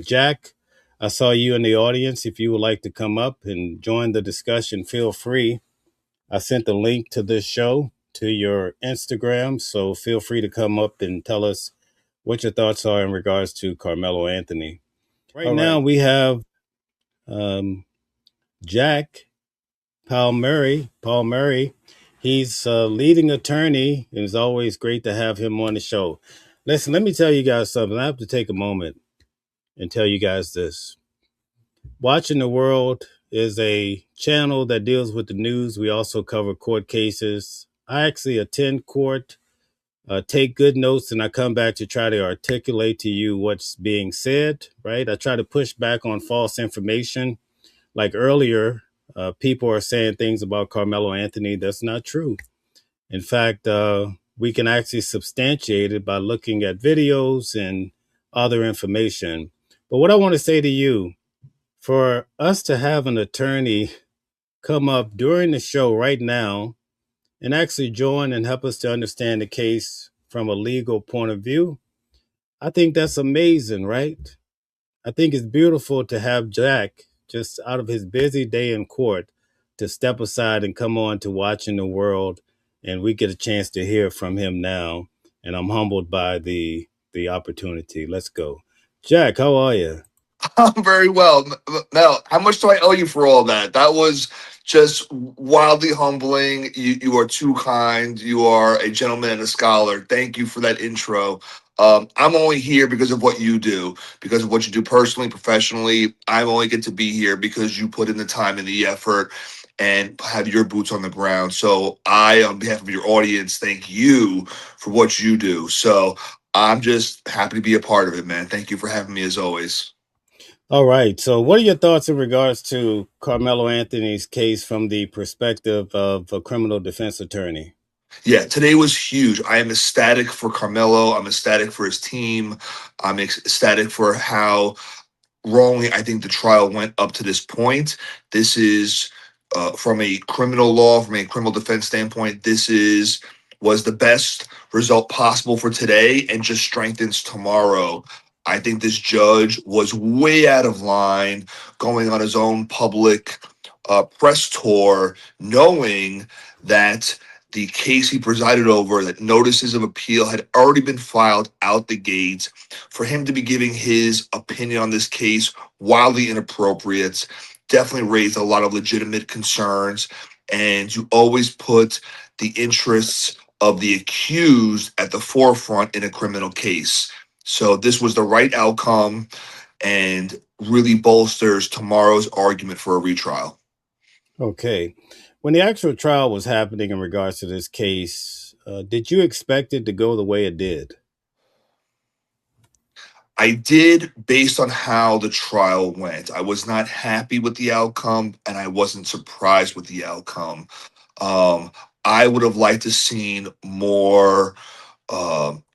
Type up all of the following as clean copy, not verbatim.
Jack, I saw you in the audience. If you would like to come up and join the discussion, feel free. I sent the link to this show to your Instagram, so feel free to come up and tell us what your thoughts are in regards to Carmelo Anthony. Right now, we have um, Jack Palmieri. Palmieri. He's a leading attorney, and it's always great to have him on the show. Listen, let me tell you guys something. I have to take a moment and tell you guys this. Watching the World is a channel that deals with the news. We also cover court cases. I actually attend court, take good notes, and I come back to try to articulate to you what's being said, right? I try to push back on false information. Like earlier, people are saying things about Carmelo Anthony that's not true. In fact, we can actually substantiate it by looking at videos and other information. But what I want to say to you, for us to have an attorney come up during the show right now and actually join and help us to understand the case from a legal point of view, I think that's amazing, right? I think it's beautiful to have Jack just out of his busy day in court to step aside and come on to Watching the World, and we get a chance to hear from him now. And I'm humbled by the opportunity. Let's go. Jack, how are you? I'm very well. Mel, how much do I owe you for all that? That was just wildly humbling. You are too kind. You are a gentleman and a scholar. Thank you for that intro. I'm only here because of what you do, because of what you do personally, professionally. I only get to be here because you put in the time and the effort and have your boots on the ground. So I, on behalf of your audience, thank you for what you do. So I'm just happy to be a part of it, man. Thank you for having me as always. All right. So, what are your thoughts in regards to Carmelo Anthony's case from the perspective of a criminal defense attorney? Yeah, today was huge. I am ecstatic for Carmelo. I'm ecstatic for his team. I'm ecstatic for how wrongly I think the trial went up to this point. This is from a criminal law, from a criminal defense standpoint, this is was the best result possible for today and just strengthens tomorrow. I think this judge was way out of line going on his own public press tour, knowing that the case he presided over, that notices of appeal had already been filed out the gate. For him to be giving his opinion on this case wildly inappropriate, definitely raised a lot of legitimate concerns. And you always put the interests of the accused at the forefront in a criminal case. So this was the right outcome and really bolsters tomorrow's argument for a retrial. Okay. When the actual trial was happening in regards to this case, did you expect it to go the way it did? I did, based on how the trial went. I was not happy with the outcome, and I wasn't surprised with the outcome. Um, I would have liked to seen more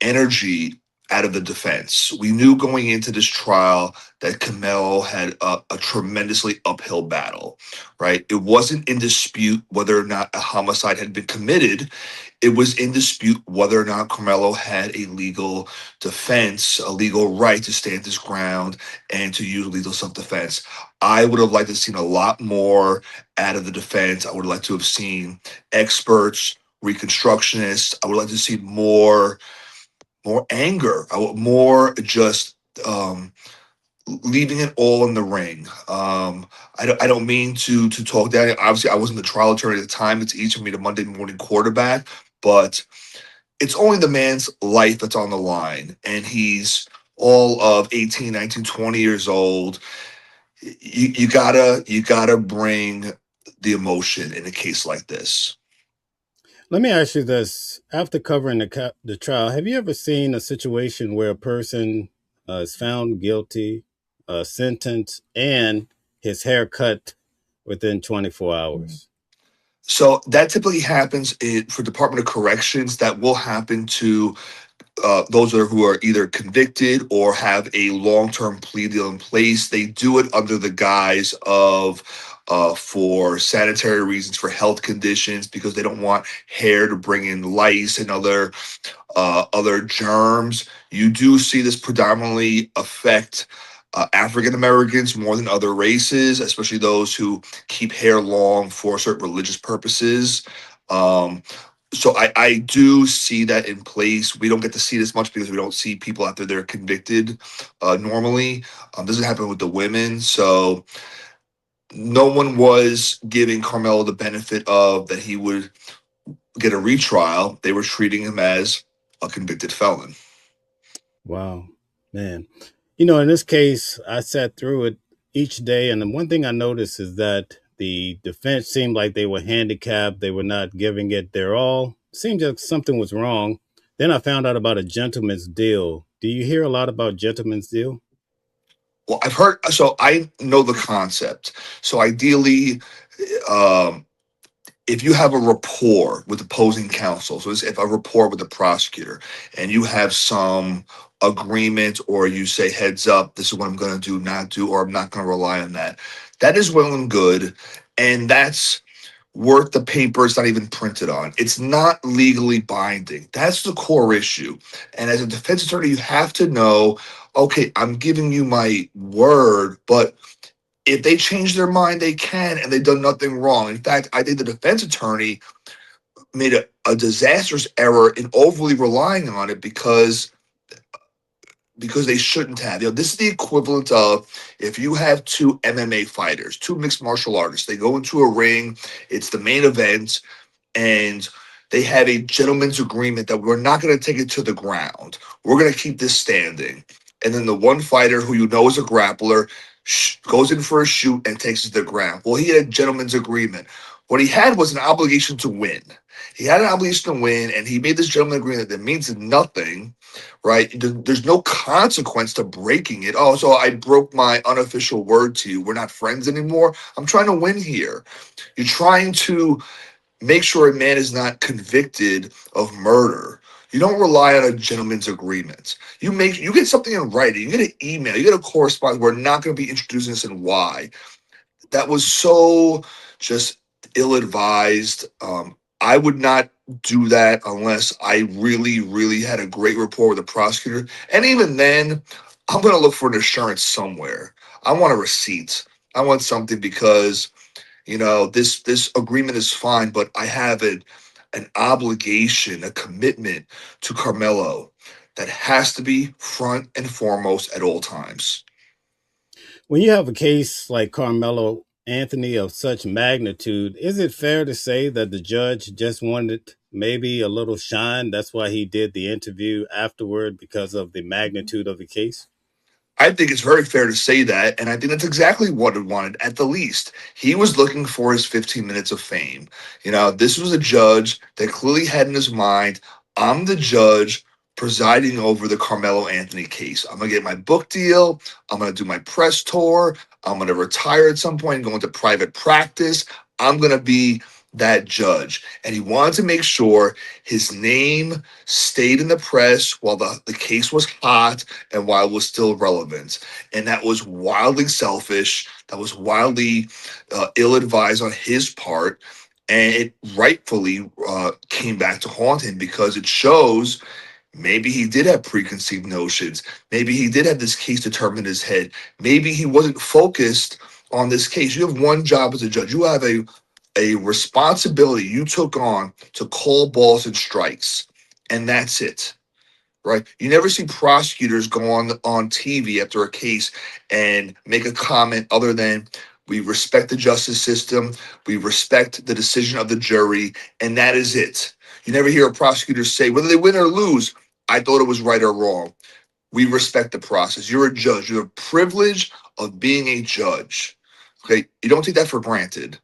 energy out of the defense. We knew going into this trial that Kamel had a tremendously uphill battle, right? It wasn't in dispute whether or not a homicide had been committed. It was in dispute whether or not Carmelo had a legal defense, a legal right to stand his ground and to use legal self-defense. I would have liked to have seen a lot more out of the defense. I would like to have seen experts, reconstructionists. I would like to see more anger, more just leaving it all in the ring. I don't mean to talk down. Obviously, I wasn't the trial attorney at the time. It's easy for me to Monday morning quarterback, but it's only the man's life that's on the line, and he's all of 18, 19, 20 years old. You gotta bring the emotion in a case like this. Let me ask you this. After covering the trial, have you ever seen a situation where a person is found guilty, sentenced, and his hair cut within 24 hours? So that typically happens for Department of Corrections. That will happen to those who are either convicted or have a long-term plea deal in place. They do it under the guise of for sanitary reasons, for health conditions, because they don't want hair to bring in lice and other germs. You do see this predominantly affect African Americans more than other races, especially those who keep hair long for certain religious purposes. Um, so I do see that in place. We don't get to see this much because we don't see people after they're convicted normally. Doesn't happen with the women. So no one was giving Carmelo the benefit of that he would get a retrial. They were treating him as a convicted felon. Wow, man. You know, in this case, I sat through it each day, and the one thing I noticed is that the defense seemed like they were handicapped. They were not giving it their all. Seemed like something was wrong. Then I found out about a gentleman's deal. Do you hear a lot about gentleman's deal? Well, I've heard, so I know the concept. So ideally, um, if you have a rapport with opposing counsel, so if a rapport with the prosecutor, and you have some agreement, or you say heads up, this is what I'm going to do, not do, or I'm not going to rely on that, that is well and good, and that's worth the paper it's not even printed on. It's not legally binding. That's the core issue. And as a defense attorney, you have to know, okay, I'm giving you my word, but if they change their mind, they can, and they've done nothing wrong. In fact, I think the defense attorney made a disastrous error in overly relying on it because they shouldn't have. This is the equivalent of if you have two MMA fighters, two mixed martial artists, they go into a ring, it's the main event, and they have a gentleman's agreement that we're not going to take it to the ground. We're going to keep this standing. And then the one fighter who you know is a grappler goes in for a shoot and takes it to the ground. Well, he had a gentleman's agreement. What he had was an obligation to win. He had an obligation to win, and he made this gentleman's agreement that means nothing, right? There's no consequence to breaking it. Oh, so I broke my unofficial word to you. We're not friends anymore. I'm trying to win here. You're trying to make sure a man is not convicted of murder. You don't rely on a gentleman's agreement. You get something in writing. You get an email. You get a correspondence. We're not going to be introducing this and why. That was so just ill advised. I would not do that unless I really, really had a great rapport with the prosecutor. And even then, I'm going to look for an assurance somewhere. I want a receipt. I want something because this agreement is fine, but I have an obligation, a commitment to Carmelo that has to be front and foremost at all times. When you have a case like Carmelo Anthony of such magnitude, is it fair to say that the judge just wanted maybe a little shine? That's why he did the interview afterward because of the magnitude of the case? I think it's very fair to say that, and I think that's exactly what he wanted at the least. He was looking for his 15 minutes of fame. This was a judge that clearly had in his mind, I'm the judge presiding over the Carmelo Anthony case. I'm going to get my book deal. I'm going to do my press tour. I'm going to retire at some point and go into private practice. I'm going to be that judge. And he wanted to make sure his name stayed in the press while the case was hot and while it was still relevant. And that was wildly selfish. That was wildly ill advised on his part. And it rightfully came back to haunt him because it shows maybe he did have preconceived notions. Maybe he did have this case determined in his head. Maybe he wasn't focused on this case. You have one job as a judge. You have a responsibility you took on to call balls and strikes, and that's it, right? You never see prosecutors go on TV after a case and make a comment other than we respect the justice system, we respect the decision of the jury, and that is it. You never hear a prosecutor say whether they win or lose, I thought it was right or wrong. We respect the process. You're a judge. You have a privilege of being a judge. Okay, you don't take that for granted.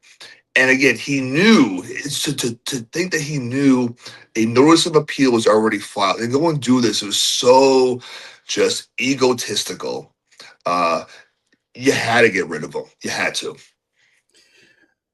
And again, he knew to think that he knew a notice of appeal was already filed and go and do this. It was so just egotistical. Uh, you had to get rid of him. You had to.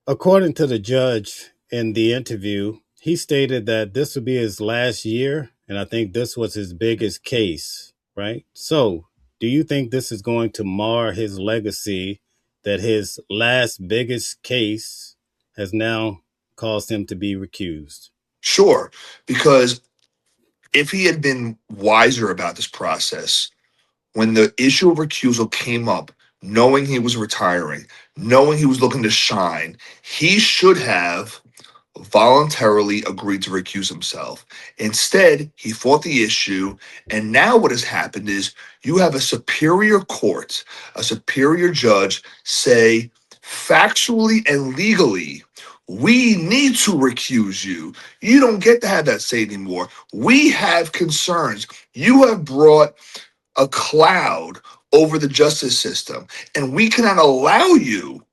According to the judge in the interview, he stated that this would be his last year, and I think this was his biggest case, right? So, do you think this is going to mar his legacy that his last biggest case has now caused him to be recused? Sure, because if he had been wiser about this process, when the issue of recusal came up, knowing he was retiring, knowing he was looking to shine, he should have voluntarily agreed to recuse himself. Instead, he fought the issue, and now what has happened is you have a superior court, a superior judge say, factually and legally, we need to recuse you. You don't get to have that say anymore. We have concerns. You have brought a cloud over the justice system, and we cannot allow you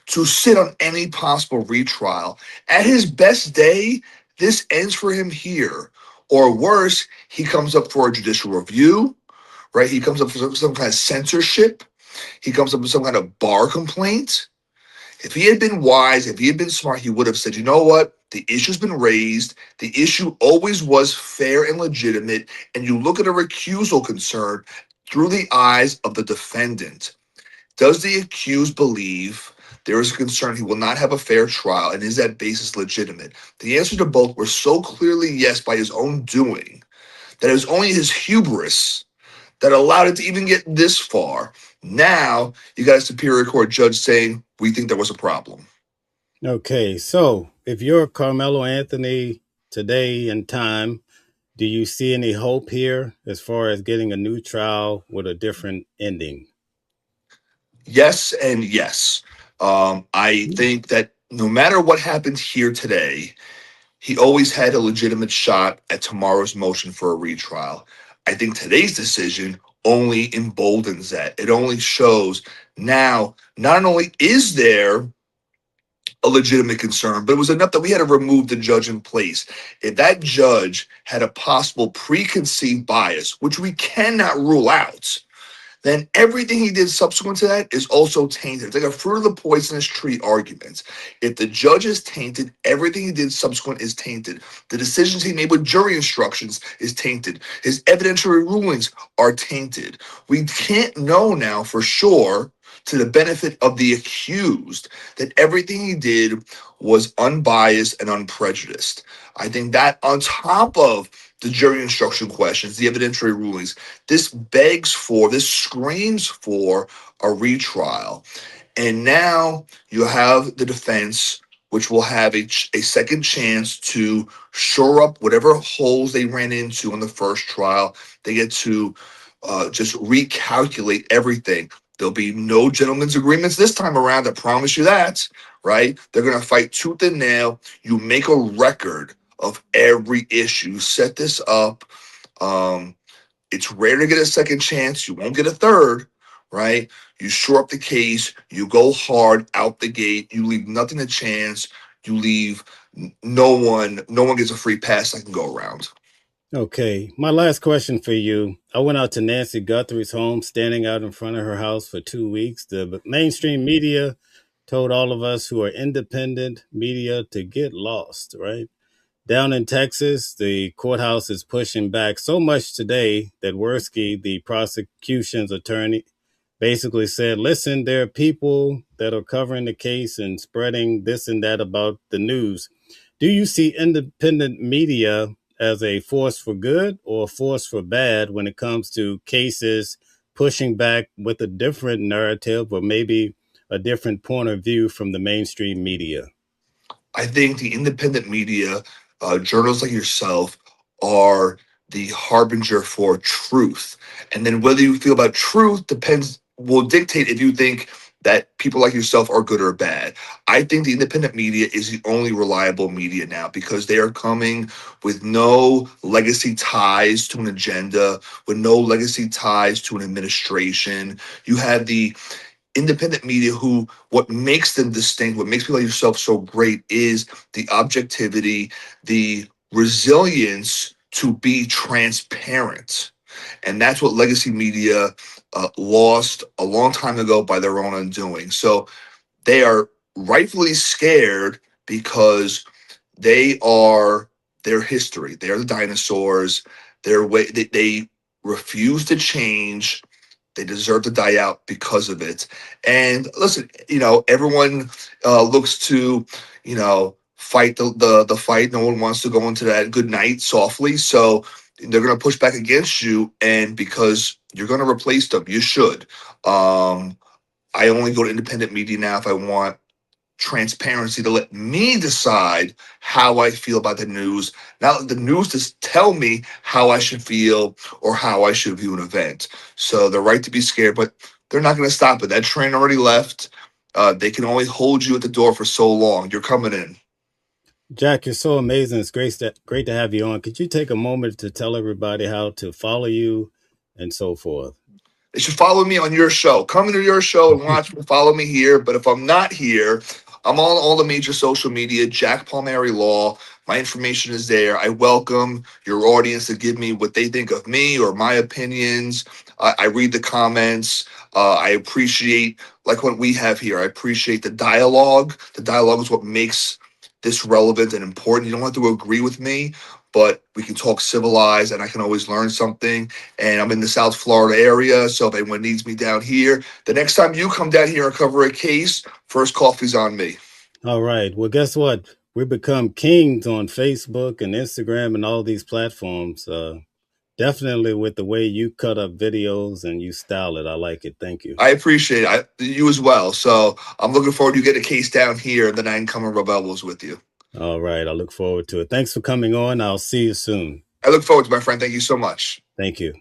to sit on any possible retrial. At his best day, this ends for him here. Or worse, he comes up for a judicial review, right? He comes up for some kind of censorship. He comes up with some kind of bar complaint. If he had been wise, if he had been smart, he would have said, you know what? The issue's been raised. The issue always was fair and legitimate. And you look at a recusal concern through the eyes of the defendant. Does the accused believe there is a concern he will not have a fair trial, and is that basis legitimate? The answer to both were so clearly yes by his own doing that it was only his hubris that allowed it to even get this far. Now you got a superior court judge saying, we think there was a problem. Okay, so if you're Carmelo Anthony today and time, do you see any hope here as far as getting a new trial with a different ending? Yes and yes. I think that no matter what happens here today, he always had a legitimate shot at tomorrow's motion for a retrial. I think today's decision only emboldens that. It only shows now not only is there a legitimate concern, but it was enough that we had to remove the judge in place. If that judge had a possible preconceived bias, which we cannot rule out, then everything he did subsequent to that is also tainted. It's like a fruit of the poisonous tree argument. If the judge is tainted, everything he did subsequent is tainted. The decisions he made with jury instructions is tainted. His evidentiary rulings are tainted. We can't know now for sure, to the benefit of the accused, that everything he did was unbiased and unprejudiced. I think that on top of the jury instruction questions, the evidentiary rulings, this screams for a retrial. And now you have the defense, which will have a second chance to shore up whatever holes they ran into in the first trial. They get to just recalculate everything. There'll be no gentlemen's agreements this time around. I promise you that, right? They're going to fight tooth and nail. You make a record of every issue. Set this up. Um, it's rare to get a second chance. You won't get a third, right? You shore up the case. You go hard out the gate. You leave nothing to chance. You leave no one. No one gets a free pass that can go around. Okay, my last question for you. I went out to Nancy Guthrie's home, standing out in front of her house for 2 weeks. The mainstream media told all of us who are independent media to get lost, right? Down in Texas, the courthouse is pushing back so much today that Worski, the prosecution's attorney, basically said, listen, there are people that are covering the case and spreading this and that about the news. Do you see independent media as a force for good or a force for bad when it comes to cases pushing back with a different narrative or maybe a different point of view from the mainstream media? I think the independent media, journals like yourself, are the harbinger for truth. And then whether you feel about truth depends, will dictate if you think that people like yourself are good or bad. I think the independent media is the only reliable media now because they are coming with no legacy ties to an agenda, with no legacy ties to an administration. You have the independent media who, what makes them distinct, what makes people like yourself so great is the objectivity, the resilience to be transparent. And that's what legacy media lost a long time ago by their own undoing. So they are rightfully scared because they are their history. They are the dinosaurs. Their way, they refuse to change. They deserve to die out because of it. And listen, everyone looks to, fight the fight. No one wants to go into that good night softly. So they're going to push back against you, and because you're going to replace them, you should. I only go to independent media now if I want transparency to let me decide how I feel about the news, not let the news just tell me how I should feel or how I should view an event. So they're right to be scared, but they're not going to stop it. That train already left. They can only hold you at the door for so long. You're coming in. Jack, you're so amazing. It's great to have you on. Could you take a moment to tell everybody how to follow you and so forth? They should follow me on your show. Come to your show and watch me. Follow me here. But if I'm not here, I'm on all the major social media. Jack Palmieri Law. My information is there. I welcome your audience to give me what they think of me or my opinions. I read the comments. I appreciate, like what we have here. I appreciate the dialogue. The dialogue is what makes this relevant and important. You don't have to agree with me, but we can talk civilized, and I can always learn something. And I'm in the South Florida area, so if anyone needs me down here, the next time you come down here and cover a case, first coffee's on me. All right. Well, guess what? We become kings on Facebook and Instagram and all these platforms. Definitely with the way you cut up videos and you style it. I like it. Thank you. I appreciate it. You as well. So I'm looking forward to get a case down here, and then I can come and rub elbows with you. All right. I look forward to it. Thanks for coming on. I'll see you soon. I look forward to it, my friend. Thank you so much. Thank you.